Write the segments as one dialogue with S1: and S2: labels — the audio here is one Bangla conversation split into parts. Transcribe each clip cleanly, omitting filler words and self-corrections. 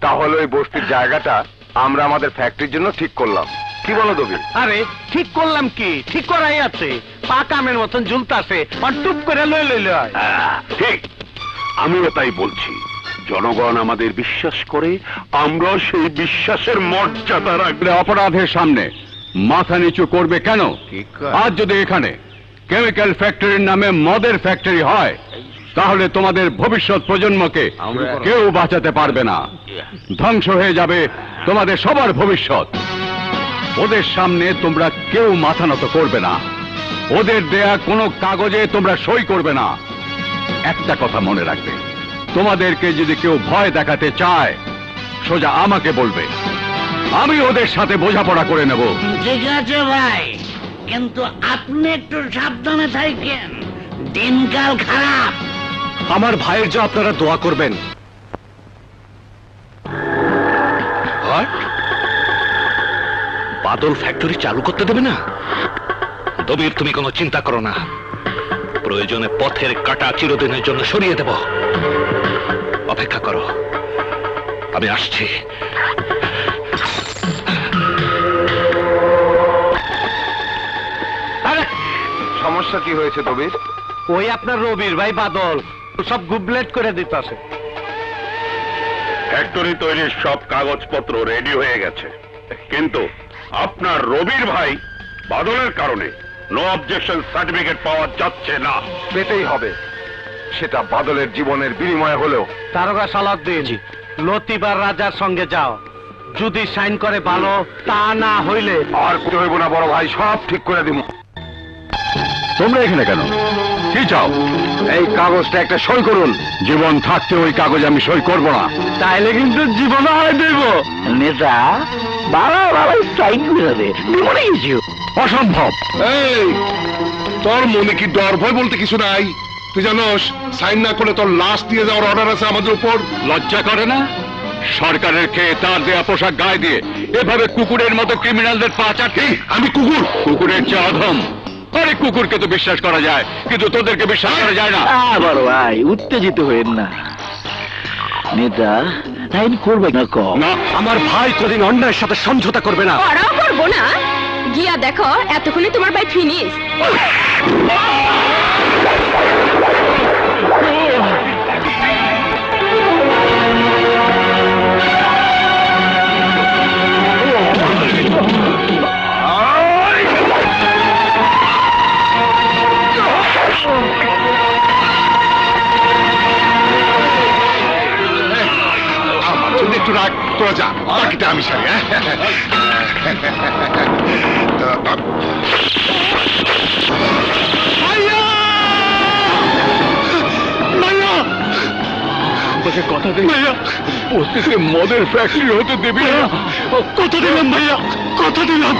S1: তাহলে ওই বস্তির জায়গাটা আমরা আমাদের ফ্যাক্টরির জন্য ঠিক করলাম, কি বলো দবির?
S2: আরে ঠিক করলাম কি, ঠিক করাই আছে, পাকামের মতন ঝুলতাছে, টুপ করে লইলে হয়।
S3: ঠিক, আমিও তাই বলছি। জনগণ আমাদের বিশ্বাস করে, আমরা সেই বিশ্বাসের মর্যাদা রাখলে
S4: অপরাধের সামনে মাথা নিচু করবে কেন? আজ যদি এখানে কেমিক্যাল ফ্যাক্টরির নামে মদের ফ্যাক্টরি হয়, তাহলে তোমাদের ভবিষ্যৎ প্রজন্মকে কেউ বাঁচাতে পারবে না। ধ্বংস হয়ে যাবে তোমাদের সবার ভবিষ্যৎ। ওদের সামনে তোমরা কেউ মাথা নত করবে না, ওদের দেয়া কোনো কাগজে তোমরা সই করবে না। একটা কথা মনে রাখবে, তোমাদেরকে যদি কেউ ভয় দেখাতে চায়, সোজা আমাকে বলবে, আমি ওদের সাথে বোঝাপড়া করে নেব।
S5: ঠিক আছে ভাই, কিন্তু আপনি একটু সাবধানে থাকেন, দিনকাল খারাপ।
S2: আমার ভাইয়ের যে আপনারা দোয়া করবেন। বাদল ফ্যাক্টরি চালু করতে দেবে না? দবির, তুমি কোনো চিন্তা করো না, প্রয়োজনে পথের কাটা চিরদিনের জন্য সরিয়ে দেব। অপেক্ষা করো, আমি আসছি।
S1: সমস্যা কি হয়েছে দবির?
S2: ওই আপনার রবির ভাই বাদল সব গুবলেট করে দিতেছে।
S3: ফ্যাক্টরি তৈরির সব কাগজপত্র রেডি হয়ে গেছে, কিন্তু আপনার রবির ভাই বাদলের কারণে নো অবজেকশন সার্টিফিকেট পাওয়া যাচ্ছে না।
S1: পেতেই হবে, সেটা বাদলের জীবনের বিনিময়ে হলেও।
S2: তারকা সালাউদ্দিন, লতিবার রাজার সঙ্গে যাও, যদি সাইন করে ভালো, তা না হইলে
S1: আর কিছু হইব না বড় ভাই, সব ঠিক করে দিব।
S4: তোমরা এখানে কেন? কি চাও?
S1: এই কাগজটা একটা সই করুন।
S4: জীবন থাকতে ওই কাগজ আমি সই করব না।
S2: তাইলে কিন্তু জীবন হারাই দেব।
S5: নেতা বাবা বাবা সাইন করে দে,
S4: অসম্ভব।
S6: এই, তোর মনে কি ডর ভয় বলতে কিছু নাই? তুই জানোস সাইন না করলে তোর লাশ দিয়ে যাওয়ার অর্ডার আছে আমাদের উপর।
S4: লজ্জা করে না? সরকারের খেয়ে তার দেয়া পোশাক গায়ে দিয়ে এভাবে কুকুরের মতো ক্রিমিনালদের পা চাটি?
S6: আমি কুকুর?
S4: কুকুরের চেয়ে অধম। আরে কুকুরকে তো বিশ্বাস করা যায়, কিন্তু তোদেরকে বিশ্বাস করা যায় না।
S5: বড় ভাই উত্তেজিত হইেন না, নেতা সাইন করবে না কম।
S4: না,
S2: আমার ভাই কোনদিন অন্যায়ের সাথে সমঝোতা করবে না।
S7: ওরাও করবো না। গিয়া দেখো, এতক্ষণে তোমার ভাই ফিনিশ।
S6: আমার জন্য একটু রাগ, তোরা যা, বাকিটা আমি সারি।
S4: আমাকে কথা দে, বস্তিতে মদের ফ্যাক্টরি হতে দেবি না।
S2: কথা দিলাম ভাইয়া, কথা দিলাম।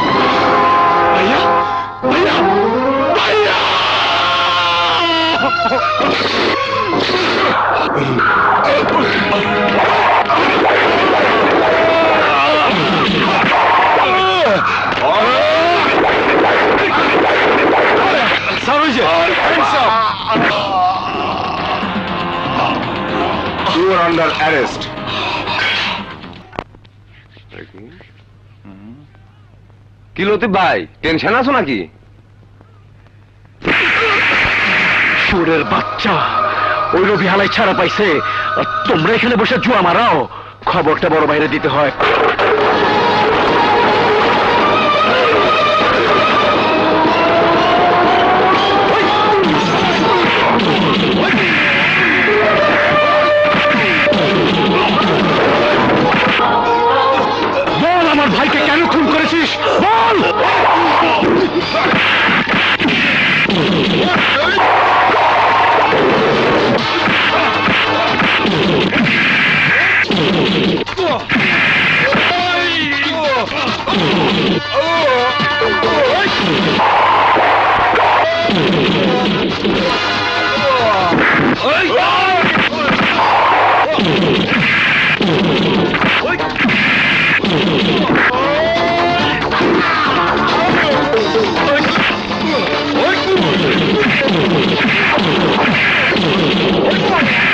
S2: ভাইয়া ভাইয়া ভাইয়া,
S1: You are under arrest. কি লতিফ ভাই, টেনশন আছো নাকি?
S2: সুরের বাচ্চা, ওই রবি হালাই ছাড়া পাইছে, আর তোমরা এখানে বসে জুয়া মারাও। খবরটা বড় বাইরে দিতে হয়। বল, আমার ভাইকে কেন খুন করেছিস? বল।
S6: What?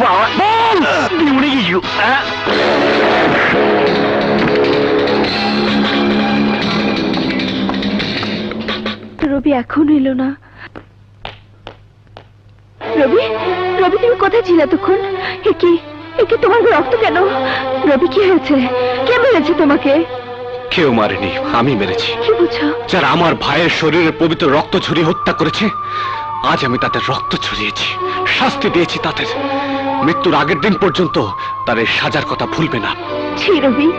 S5: বাবা বল উড়ে গেছু
S7: রবি এখন এলো না। রবি, রবি তুমি কোথায় ছিলে এতক্ষণ? একে তোমার রক্ত কেন? রবি কি হয়েছে? কে মেরেছে তোমাকে?
S2: কেউ মারেনি, আমি মেরেছি।
S7: কি বুঝছো?
S2: যারা আমার ভাইয়ের শরীরে পবিত্র রক্ত ঝরিয়ে হত্যা করেছে, আজ আমি তাদের রক্ত ঝরিয়েছি, শাস্তি দিয়েছি তাদের। মৃত্যুর আগের দিন পর্যন্ত তার এই সাজার কথা ভুলবে না।
S7: ছি রবি,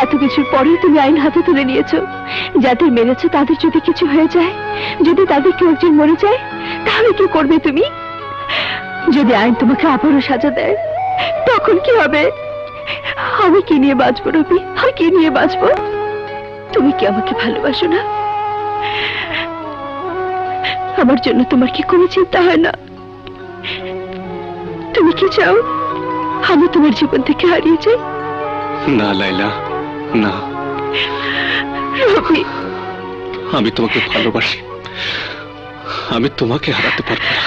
S7: এত কিছুর পরেও তুমি আইন হাতে তুলে নিয়েছো। যাদের মেরেছো তাদের যদি কিছু হয়ে যায়, যদি তাদের কেউ একজন মরে যায়, তাহলে কি করবে তুমি? যদি আইন তোমাকে আবারও সাজা দেয়, তখন কি হবে? আমি কি নিয়ে বাঁচবো রবি? আমি কি নিয়ে বাঁচবো? তুমি কি আমাকে ভালোবাসো না? আমার জন্য তোমার কি কোনো চিন্তা হয় না? তুমি কি চাও আমি তোমার জীবন থেকে হারিয়ে যাই?
S2: না লাইলা, না।
S7: রবি,
S2: আমি তোমাকে ভালোবাসি, আমি তোমাকে হারাতে পারবো না।